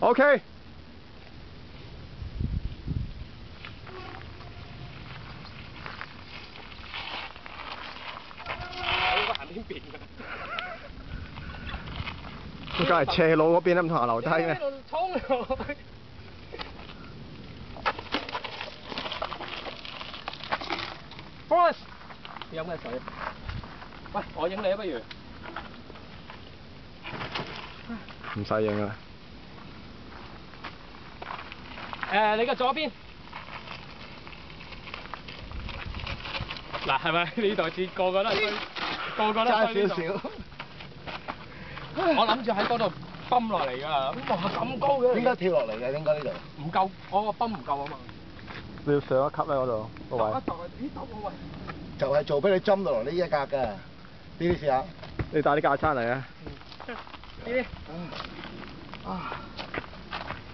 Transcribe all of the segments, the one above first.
OK。我行邊邊㗎？咁梗係斜路嗰邊啦，唔同行樓梯咩？衝落去！Boris， 飲咩水？喂，我影你啊，不如？唔使影啦。你嘅左邊。嗱，係咪呢台車個個都係推，個個都係推呢度？差少少。我諗住喺嗰度泵落嚟㗎，哇咁高嘅！應該跳落嚟嘅，應該呢度。唔夠，我個泵唔夠啊嘛。你要上一級咧嗰度個位。就係做俾你針到落呢一格㗎。呢啲試下。你帶啲架撐嚟啊！呢啲。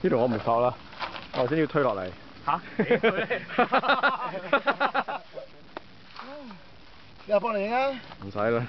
呢度我唔索啦，我頭先要推落嚟。嚇？有人幫你影啊？唔使啦。